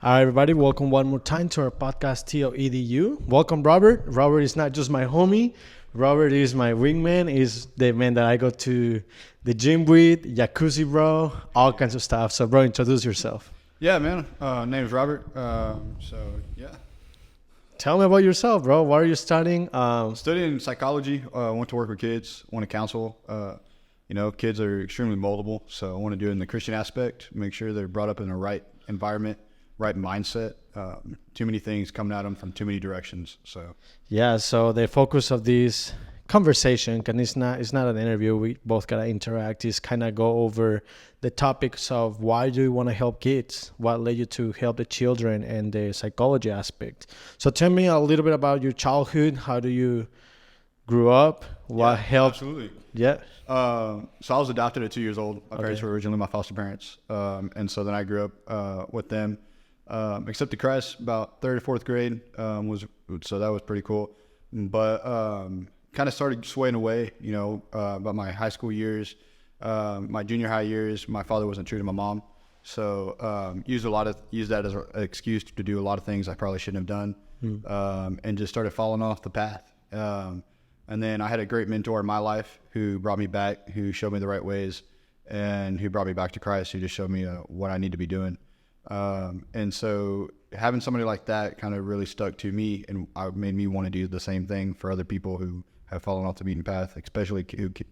Hi, everybody. Welcome one more time to our podcast, TOEDU. Welcome, Robert. Robert is not just my homie. Robert is my wingman. Is the man that I go to the gym with, jacuzzi, bro, all kinds of stuff. So, bro, introduce yourself. Yeah, man. Name's Robert. Yeah. Tell me about yourself, bro. What are you studying? Studying psychology. Went to work with kids. Want to counsel. Kids are extremely moldable. So I want to do it in the Christian aspect. Make sure they're brought up in the right environment, right mindset. Too many things coming at them from too many directions. So the focus of this conversation, and it's not an interview. We both gotta interact. Is kind of go over the topics of why do you want to help kids, what led you to help the children, and the psychology aspect. So tell me a little bit about your childhood. How do you grew up? What helped? Absolutely. Yeah. So I was adopted at 2 years old. My parents were originally my foster parents. And so then I grew up with them. Accepted Christ about third or fourth grade. So that was pretty cool. But kind of started swaying away, about my high school years, my junior high years. My father wasn't true to my mom. So used that as an excuse to do a lot of things I probably shouldn't have done. And just started falling off the path. And then I had a great mentor in my life who brought me back, who showed me the right ways, and who brought me back to Christ, who just showed me what I need to be doing. And so having somebody like that kind of really stuck to me, and made me want to do the same thing for other people who have fallen off the beaten path, especially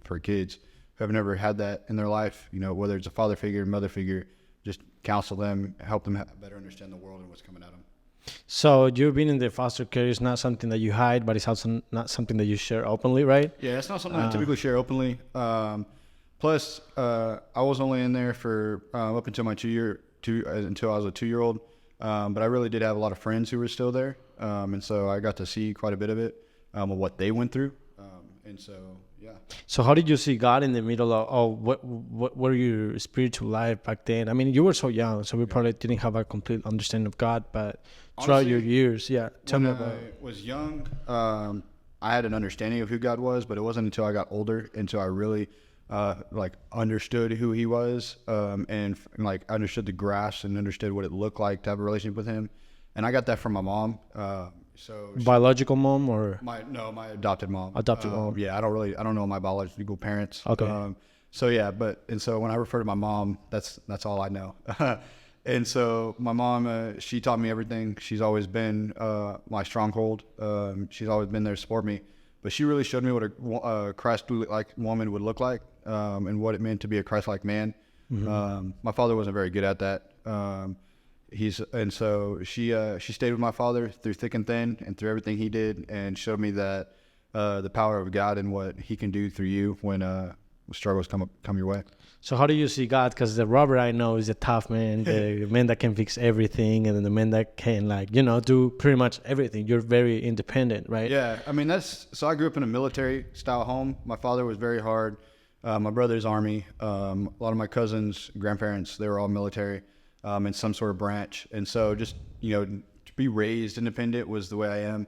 for kids who have never had that in their life, whether it's a father figure, mother figure, just counsel them, help them better understand the world and what's coming at them. So you've been in the foster care. It's not something that you hide, but it's also not something that you share openly, right? Yeah, it's not something I typically share openly. Plus, I was only in there for up until until I was a 2-year-old. But I really did have a lot of friends who were still there, and so I got to see quite a bit of it, of what they went through. Yeah. So how did you see God in the middle of what were your spiritual life back then? I mean, you were so young, so we probably didn't have a complete understanding of God, but throughout Honestly, your years, tell me about it. When I was young, I had an understanding of who God was, but it wasn't until I got older, until I really understood who he was, and understood the grass and understood what it looked like to have a relationship with him. And I got that from my mom. Biological mom or my adopted mom. Adopted mom. Yeah, I don't know my biological parents. Okay. So when I refer to my mom, that's all I know. And so my mom, she taught me everything. She's always been my stronghold. She's always been there to support me. But she really showed me what a Christ-like woman would look like, and what it meant to be a Christ-like man. Mm-hmm. My father wasn't very good at that. So she stayed with my father through thick and thin and through everything he did, and showed me that the power of God and what he can do through you when struggles come your way. So how do you see God? Because the Robert I know is a tough man, the man that can fix everything, and then the man that can do pretty much everything. You're very independent, right? Yeah, I mean so I grew up in a military style home. My father was very hard. My brother's Army. A lot of my cousins, grandparents, they were all military, in some sort of branch. And so just, to be raised independent was the way I am.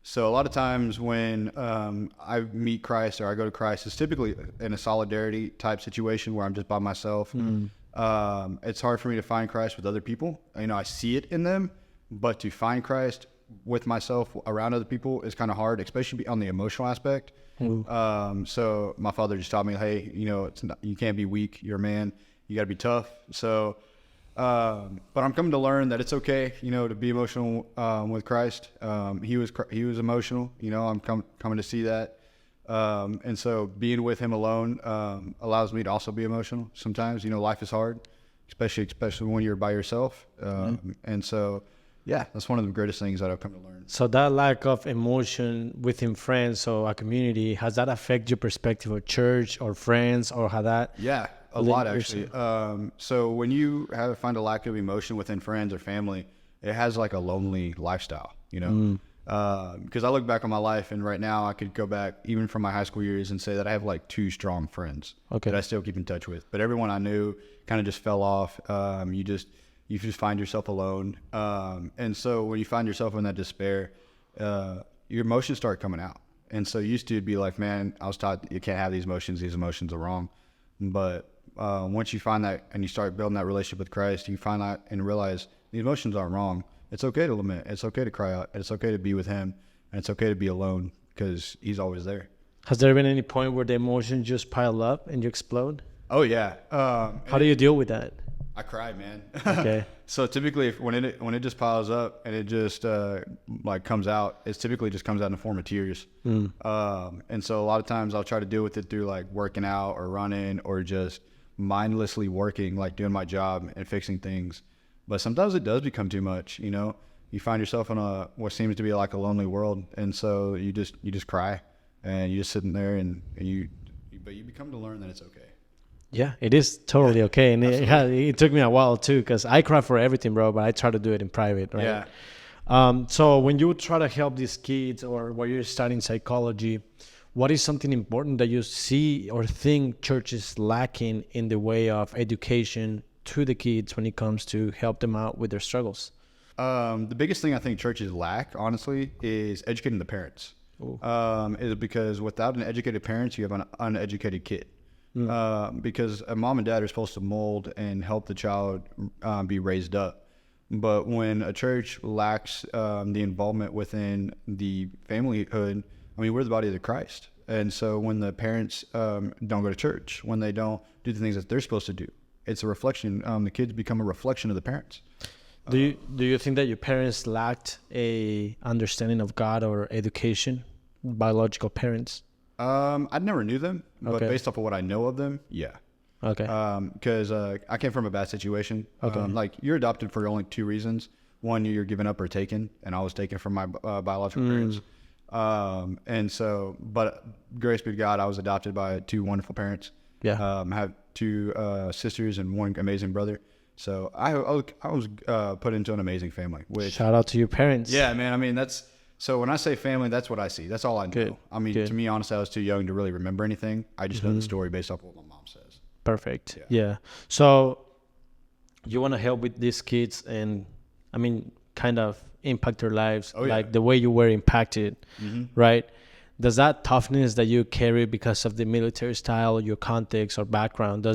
So a lot of times when I meet Christ or I go to Christ, it's typically in a solidarity type situation where I'm just by myself. It's hard for me to find Christ with other people. I see it in them, but to find Christ with myself around other people is kind of hard, especially on the emotional aspect. So my father just taught me, hey, you can't be weak. You're a man. You got to be tough. So but I'm coming to learn that it's okay, to be emotional with Christ. He was emotional. I'm coming to see that. And so being with him alone allows me to also be emotional. Sometimes, life is hard, especially when you're by yourself. And so, yeah, that's one of the greatest things that I've come to learn. So that lack of emotion within friends or a community, has that affected your perspective of church or friends, or how that? Yeah. A lot, actually. So when you find a lack of emotion within friends or family, it has like a lonely lifestyle, because I look back on my life, and right now I could go back even from my high school years and say that I have like 2 strong friends that I still keep in touch with. But everyone I knew kind of just fell off. You just find yourself alone. And so when you find yourself in that despair, your emotions start coming out. And so used to be like, man, I was taught you can't have these emotions are wrong. But once you find that and you start building that relationship with Christ, you find out and realize The emotions aren't wrong. It's okay to lament. It's okay to cry out. It's okay to be with him. And it's okay to be alone because he's always there. Has there been any point where the emotions just pile up and you explode? Oh, yeah. How do you deal with that? I cry, man. Okay. So typically when it just piles up and it just like comes out, it typically just comes out in the form of tears. And so a lot of times I'll try to deal with it through like working out or running or just mindlessly working, like doing my job and fixing things. But sometimes it does become too much, you know. You find yourself in what seems to be like a lonely world, and so you just cry and you just sitting there but you become to learn that it's okay. Yeah, it is totally okay. And it took me a while too, because I cry for everything, bro, but I try to do it in private, right? Yeah. So when you try to help these kids or when you're studying psychology, what is something important that you see or think church is lacking in the way of education to the kids when it comes to help them out with their struggles? The biggest thing I think churches lack, honestly, is educating the parents. Is because without an educated parent, you have an uneducated kid. Because a mom and dad are supposed to mold and help the child be raised up. But when a church lacks the involvement within the familyhood, I mean, we're the body of the Christ. And so when the parents don't go to church, when they don't do the things that they're supposed to do, it's a reflection. The kids become a reflection of the parents. Do you think that your parents lacked a understanding of God or education, biological parents? I never knew them, but Okay. based off of what I know of them, yeah. Okay. Because I came from a bad situation. Okay. Like you're adopted for only two reasons. One, you're given up or taken, and I was taken from my biological parents. And so, but grace be to God, I was adopted by two wonderful parents. Yeah. I have two sisters and one amazing brother. So I was put into an amazing family. Which Shout out to your parents. yeah, man. I mean so when I say family, that's what I see. That's all I know. Good. I mean, Good. to me, honestly, I was too young to really remember anything. I just know the story based off of what my mom says. Perfect. Yeah. So you want to help with these kids and, I mean, kind of impact their lives like the way you were impacted, right? Does that toughness that you carry because of the military style, your context or background,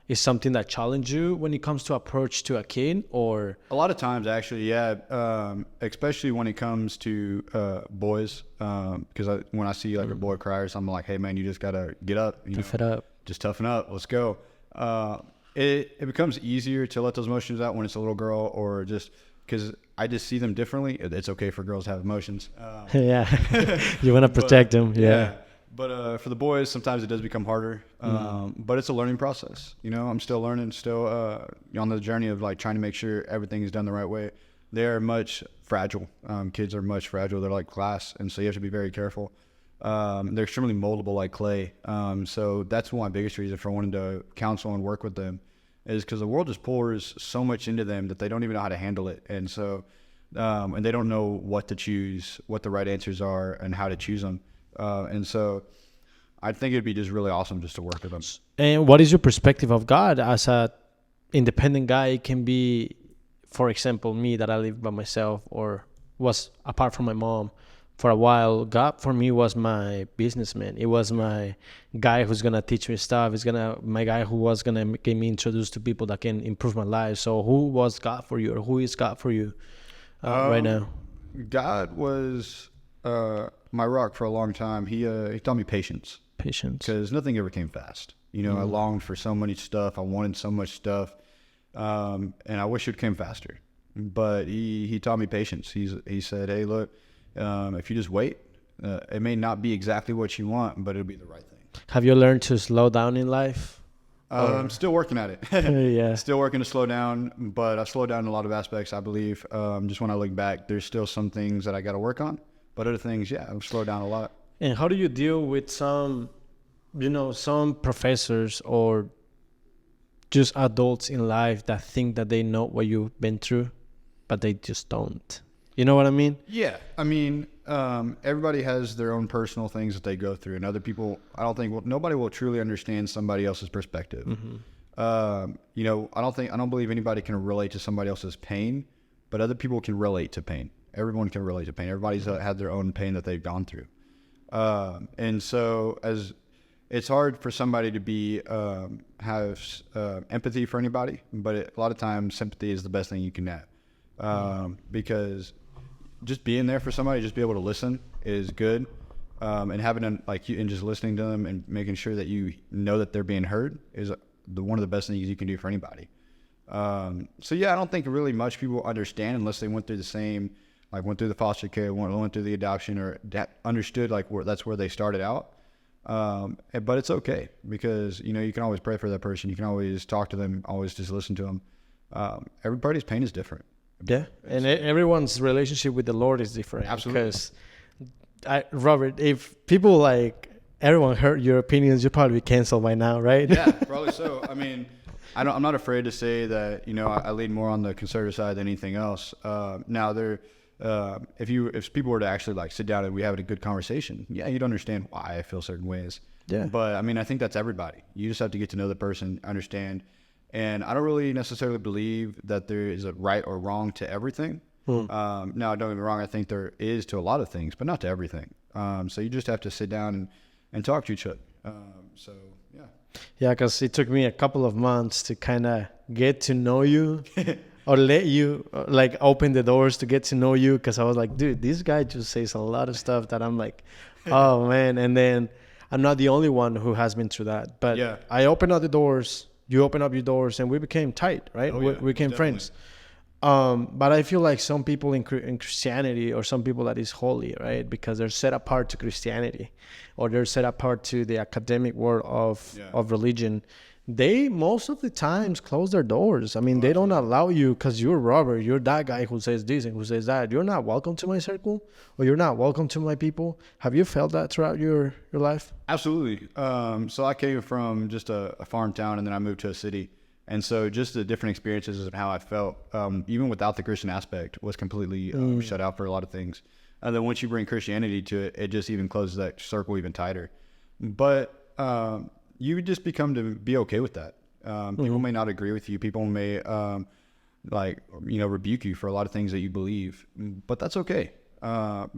is something that challenge you when it comes to approach to a kid? Or A lot of times, actually, yeah, especially when it comes to boys, because when I see like a boy cry or something, I'm like, hey, man, you just got to get up. tough it up? Just toughen up. Let's go. It becomes easier to let those emotions out when it's a little girl or just because I just see them differently. It's okay for girls to have emotions. Yeah. You want to protect them. Yeah. But for the boys, sometimes it does become harder. But it's a learning process. You know, I'm still learning, still on the journey of like trying to make sure everything is done the right way. They're much fragile. Kids are much fragile. They're like glass. And so you have to be very careful. They're extremely moldable like clay. So that's one of my biggest reasons for wanting to counsel and work with them is because the world just pours so much into them that they don't even know how to handle it. And so, and they don't know what to choose, what the right answers are and how to choose them. And so I think it'd be just really awesome just to work with them. And what is your perspective of God as a independent guy? It can be, for example, me that I live by myself or was apart from my mom for a while. God for me was my businessman. It was my guy who's gonna teach me stuff. My guy who was gonna get me introduced to people that can improve my life. So who was God for you, or who is God for you right now? God was my rock for a long time. He taught me patience. Patience. Because nothing ever came fast. You know, I longed for so much stuff. I wanted so much stuff. And I wish it came faster. But he taught me patience. He said, hey, look, if you just wait, it may not be exactly what you want, but it'll be the right thing. Have you learned to slow down in life? I'm still working at it. Yeah. Still working to slow down, but I've slowed down in a lot of aspects, I believe. Just when I look back, there's still some things that I got to work on. But other things, yeah, I've slowed down a lot. And how do you deal with some professors or just adults in life that think that they know what you've been through, but they just don't? You know what I mean? Yeah. I mean, everybody has their own personal things that they go through, and other people, nobody will truly understand somebody else's perspective. You know, I don't believe anybody can relate to somebody else's pain, but other people can relate to pain. Everyone can relate to pain. Everybody's had their own pain that they've gone through. And so it's hard for somebody to have empathy for anybody, but a lot of times sympathy is the best thing you can have. because just being there for somebody, just be able to listen is good. And having them and just listening to them and making sure that you know that they're being heard is one of the best things you can do for anybody. So yeah, I don't think really much people understand unless they went through the same, went through the foster care, went through the adoption, or understood that's where they started out. But it's okay because, you can always pray for that person. You can always talk to them, always just listen to them. Everybody's pain is different. Yeah. And everyone's relationship with the Lord is different. Absolutely. Because Robert, if people everyone heard your opinions, you'd probably be canceled by now, right? Yeah, probably so. I mean, I'm not afraid to say that, I lean more on the conservative side than anything else. Now if people were to actually sit down and we have a good conversation, yeah, you'd understand why I feel certain ways. Yeah. But I mean, I think that's everybody. You just have to get to know the person, understand. And I don't really necessarily believe that there is a right or wrong to everything. Now, don't get me wrong. I think there is to a lot of things, but not to everything. So you just have to sit down and talk to each other. So yeah. Yeah, because it took me a couple of months to kind of get to know you or let you open the doors to get to know you. Because I was like, dude, this guy just says a lot of stuff that I'm like, oh man. And then I'm not the only one who has been through that. But yeah. I opened up the doors, you opened up your doors, and we became tight, right? Oh, yeah, we became friends. But I feel like some people in Christianity, or some people that is holy, right? Because they're set apart to Christianity, or they're set apart to the academic world of religion. They most of the times close their doors. I mean, they don't allow you because you're Robert. You're that guy who says this and who says that. You're not welcome to my circle, or you're not welcome to my people. Have you felt that throughout your life? Absolutely. So I came from just a farm town, and then I moved to a city. And so just the different experiences of how I felt, even without the Christian aspect, was completely shut out for a lot of things. And then once you bring Christianity to it, it just even closes that circle even tighter. But you just become to be okay with that. People may not agree with you. People may rebuke you for a lot of things that you believe. But that's okay.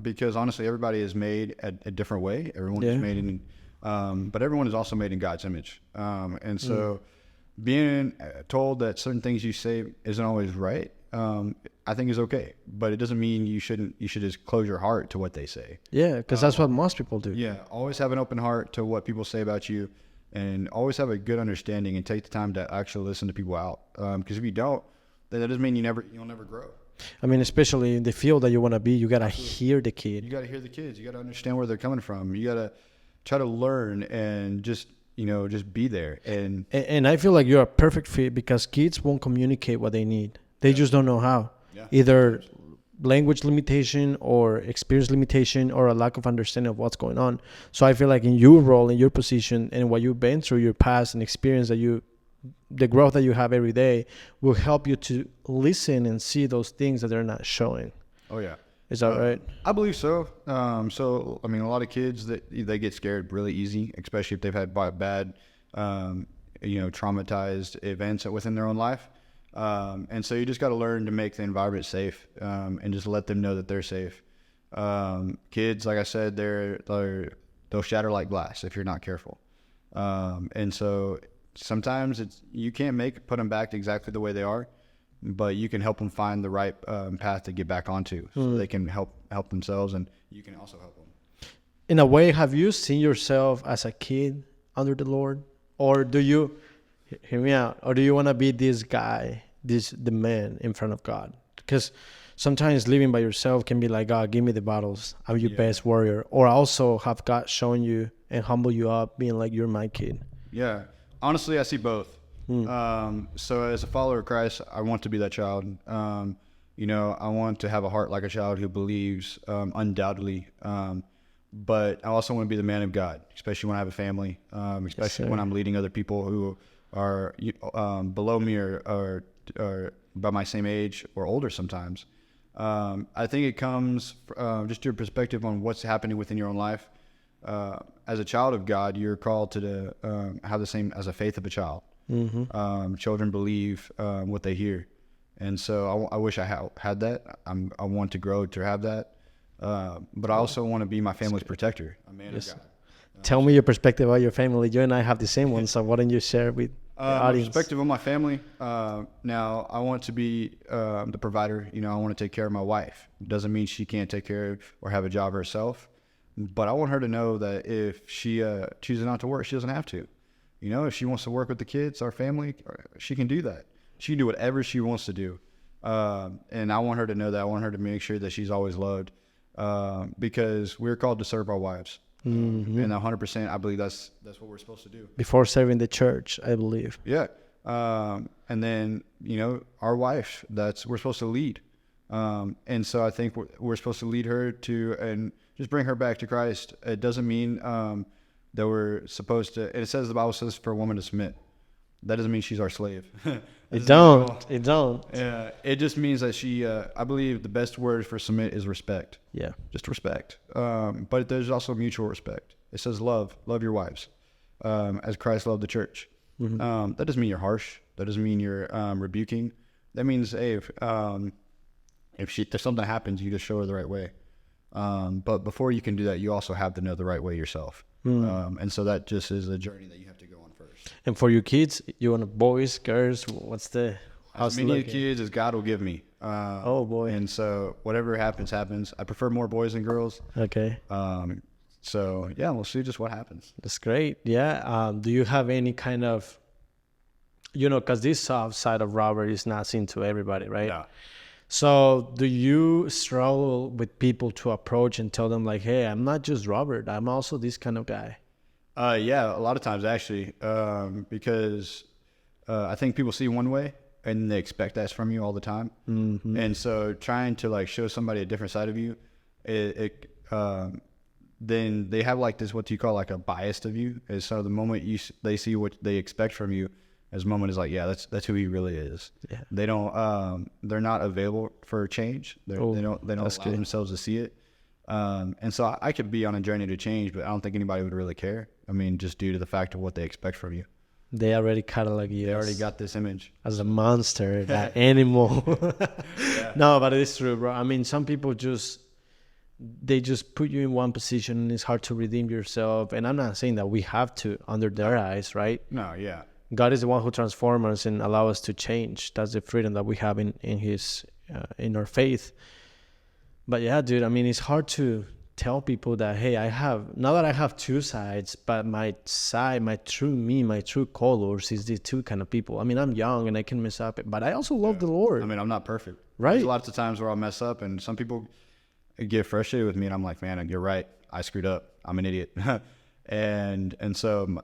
Because honestly, everybody is made a different way. Everyone is made in, but everyone is also made in God's image. And so being told that certain things you say isn't always right, I think is okay, but it doesn't mean you should just close your heart to what they say. Yeah, because that's what most people do. Yeah, always have an open heart to what people say about you, and always have a good understanding, and take the time to actually listen to people out. Because if you don't, then that doesn't mean you'll never grow. I mean, especially in the field that you want to be, you gotta hear the kid. You gotta hear the kids. You gotta understand where they're coming from. You gotta try to learn and just be there. And I feel like you're a perfect fit because kids won't communicate what they need. They just don't know how. Yeah. Either language limitation or experience limitation or a lack of understanding of what's going on. So I feel like in your role, in your position, and what you've been through, your past and experience the growth that you have every day will help you to listen and see those things that they're not showing. Oh yeah. Is that right? I believe so. So, I mean, a lot of kids they get scared really easy, especially if they've had bad, traumatized events within their own life. And so you just got to learn to make the environment safe, and just let them know that they're safe. Kids, like I said, they'll shatter like glass if you're not careful. And so sometimes you can't put them back exactly the way they are, but you can help them find the right path to get back onto, so they can help themselves, and you can also help them. In a way, have you seen yourself as a kid under the Lord, or do you hear me out? Or do you want to be this guy, the man in front of God? Because sometimes living by yourself can be like, God, give me the battles. I'm your best warrior. Or also have God shown you and humble you up, being like, you're my kid. Yeah. Honestly, I see both. So as a follower of Christ, I want to be that child. I want to have a heart like a child who believes, undoubtedly. But I also want to be the man of God, especially when I have a family, especially when I'm leading other people who are below me or about my same age or older sometimes. I think it comes just your perspective on what's happening within your own life. As a child of God, you're called to have the same as a faith of a child. Children believe what they hear, and so I wish I had that. I want to grow to have that, but I also want to be my family's protector, a man of God. Tell me your perspective about your family. You and I have the same one, so why don't you share with audience. Perspective on my family. Now, I want to be the provider. I want to take care of my wife. Doesn't mean she can't take care of or have a job herself. But I want her to know that if she chooses not to work, she doesn't have to. If she wants to work with the kids, our family, she can do that. She can do whatever she wants to do. And I want her to know that. I want her to make sure that she's always loved, because we're called to serve our wives. And 100%, I believe that's what we're supposed to do. Before serving the church, I believe. Yeah. And then, our wife, we're supposed to lead. And so I think we're supposed to lead her and just bring her back to Christ. It doesn't mean that we're supposed to, and the Bible says for a woman to submit. That doesn't mean she's our slave. It don't. Yeah. It just means that I believe the best word for submit is respect. Yeah. Just respect. But there's also mutual respect. It says love your wives, as Christ loved the church. That doesn't mean you're harsh. That doesn't mean you're rebuking. That means, hey, if there's something happens, you just show her the right way. But before you can do that, you also have to know the right way yourself. And so that just is a journey that you have to go on first. And for your kids, you want boys, girls? What's the as many kids as God will give me? Oh boy! And so whatever happens. I prefer more boys than girls. Okay. So yeah, we'll see just what happens. That's great. Yeah. Do you have any kind of, because this soft side of Robert is not seen to everybody, right? Yeah. So do you struggle with people to approach and tell them like, hey, I'm not just Robert, I'm also this kind of guy? Yeah, a lot of times actually, because I think people see one way and they expect that from you all the time. And so trying to like show somebody a different side of you, then they have like this, what you call like a bias of you. And so the moment they see what they expect from you, as moment is like, yeah, that's who he really is. Yeah. They don't, they're not available for change. They don't allow themselves to see it. And so I could be on a journey to change, but I don't think anybody would really care. I mean, just due to the fact of what they expect from you. They already catalog you. They already got this image as a monster, that animal. Yeah. No, but it's true, bro. I mean, some people they just put you in one position and it's hard to redeem yourself. And I'm not saying that we have to under their eyes, right? No, yeah. God is the one who transforms us and allows us to change. That's the freedom that we have in our faith. But yeah, dude, I mean, it's hard to tell people that, hey, now that I have two sides, but my true colors is these two kind of people. I mean, I'm young and I can mess up, but I also love the Lord. I mean, I'm not perfect. Right. There's lots of times where I'll mess up and some people get frustrated with me and I'm like, man, you're right. I screwed up. I'm an idiot. and so,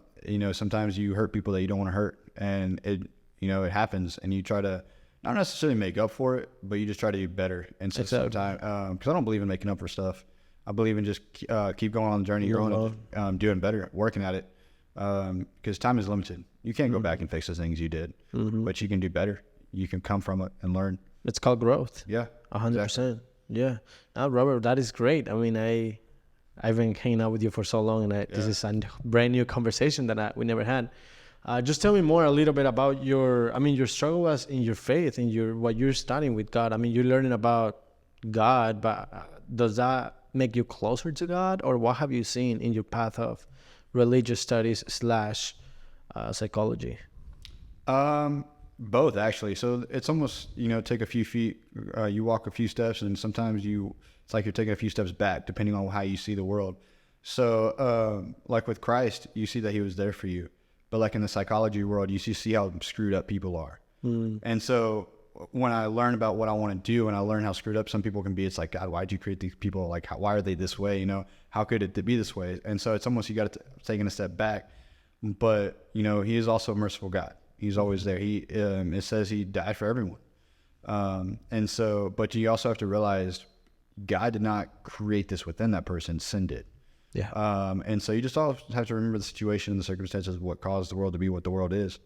sometimes you hurt people that you don't want to hurt, and it happens, and you try to not necessarily make up for it, but you just try to do better. And so sometimes, because I don't believe in making up for stuff, I believe in just keep going on the journey you're on, doing better, working at it, because time is limited. You can't go back and fix the things you did, but you can do better. You can come from it and learn. It's called growth. Yeah, 100%. Exactly. Yeah. Now, Robert, that is great. I mean, I've been hanging out with you for so long, and this is a brand new conversation that we never had. Just tell me more a little bit about your struggle as in your faith and what you're studying with God. I mean, you're learning about God, but does that make you closer to God, or what have you seen in your path of religious studies / psychology? Both, actually. So it's almost, take a few feet, you walk a few steps, and sometimes it's like you're taking a few steps back, depending on how you see the world. So, like with Christ, you see that he was there for you. But like in the psychology world, you see how screwed up people are. And so when I learn about what I want to do and I learn how screwed up some people can be, it's like, God, why'd you create these people? Like, why are they this way? How could it be this way? And so it's almost, you got to taking a step back. But, he is also a merciful God. He's always there. It says he died for everyone. And so, but you also have to realize God did not create this within that person, sin did. Yeah. And so you just all have to remember the situation and the circumstances of what caused the world to be what the world is.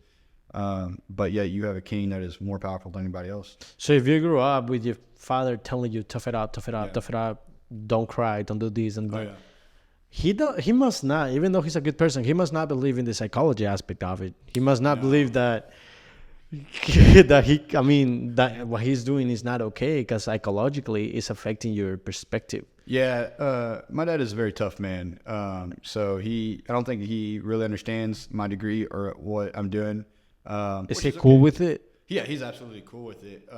But yet you have a king that is more powerful than anybody else. So if you grew up with your father telling you, tough it up, don't cry, don't do this and that. He must not, even though he's a good person, he must not believe in the psychology aspect of it. He must not believe that what he's doing is not okay, because psychologically it's affecting your perspective. Yeah, my dad is a very tough man. So I don't think he really understands my degree or what I'm doing. Is he cool with it? Yeah, he's absolutely cool with it.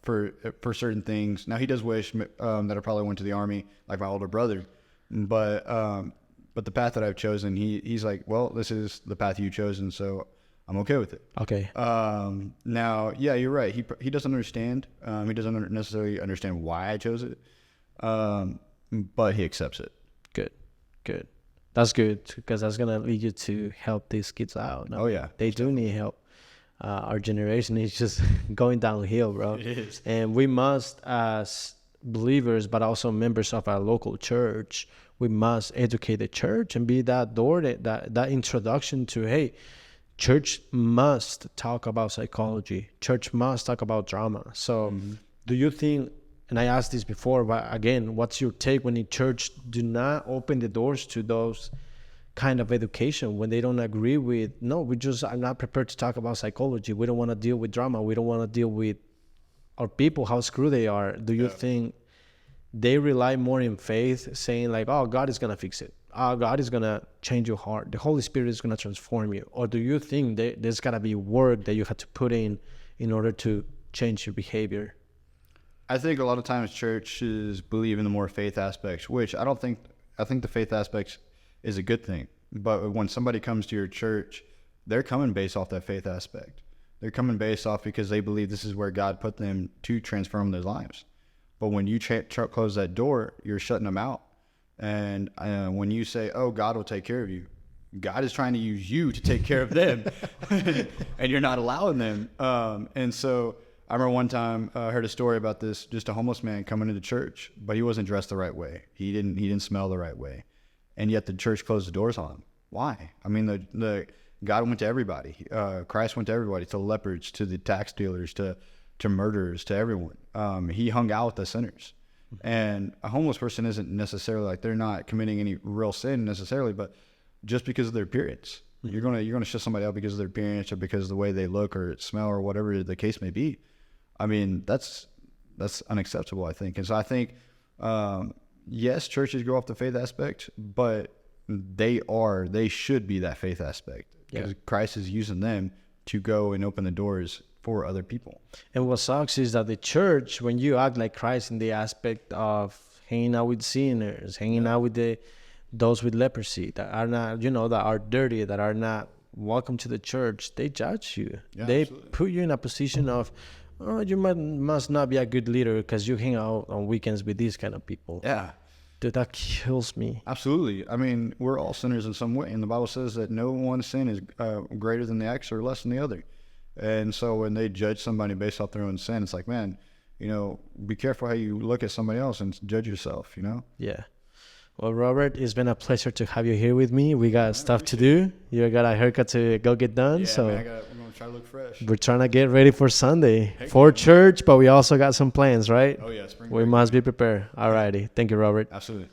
For certain things. Now he does wish that I probably went to the Army like my older brother, but the path that I've chosen, he's like, well, this is the path you've chosen, so I'm okay with it. Okay. Now, yeah, you're right. He doesn't understand. He doesn't necessarily understand why I chose it, but he accepts it. Good. That's good, because that's gonna lead you to help these kids out. Oh yeah, they do need help. Our generation is just going downhill, bro. It is. And we must, as believers, but also members of our local church, we must educate the church and be that door, that introduction to, hey, church must talk about psychology. Church must talk about drama. So do you think, and I asked this before, but again, what's your take when the church do not open the doors to those kind of education, when they don't agree with, no, I'm not prepared to talk about psychology. We don't want to deal with drama. We don't want to deal with our people, how screwed they are. Do you think they rely more in faith, saying like, oh, God is going to fix it. Oh, God is going to change your heart. The Holy Spirit is going to transform you. Or do you think there's got to be work that you have to put in order to change your behavior? I think a lot of times churches believe in the more faith aspects, which I think the faith aspects is a good thing. But when somebody comes to your church, they're coming based off that faith aspect. They're coming based off because they believe this is where God put them to transform their lives. But when you close that door, you're shutting them out. And when you say, oh, God will take care of you, God is trying to use you to take care of them. And you're not allowing them. And so I remember one time I heard a story about this, just a homeless man coming into church, but he wasn't dressed the right way. He didn't smell the right way. And yet the church closed the doors on him. Why? I mean, the God went to everybody. Christ went to everybody, to lepers, to the tax dealers, to murderers, to everyone. He hung out with the sinners. And a homeless person isn't necessarily like, they're not committing any real sin necessarily, but just because of their appearance. You're gonna shut somebody out because of their appearance or because of the way they look or smell or whatever the case may be. I mean, that's unacceptable, I think. And so I think, yes, churches go off the faith aspect, but they should be that faith aspect, because Christ is using them to go and open the doors for other people. And what sucks is that the church, when you act like Christ in the aspect of hanging out with sinners, hanging out with those with leprosy that are not, that are dirty, that are not welcome to the church, they judge you. They absolutely put you in a position of, oh, you must not be a good leader because you hang out on weekends with these kind of people. Yeah. Dude, that kills me. Absolutely. I mean, we're all sinners in some way. And the Bible says that no one sin is greater than the X or less than the other. And so when they judge somebody based off their own sin, it's like, man, be careful how you look at somebody else and judge yourself, Yeah. Well, Robert, it's been a pleasure to have you here with me. We got stuff to do. You got a haircut to go get done. Yeah, so man, we're going to try to look fresh. We're trying to get ready for Sunday, for church, but we also got some plans, right? Oh, yeah. Spring we break. must be prepared. All righty. Thank you, Robert. Absolutely.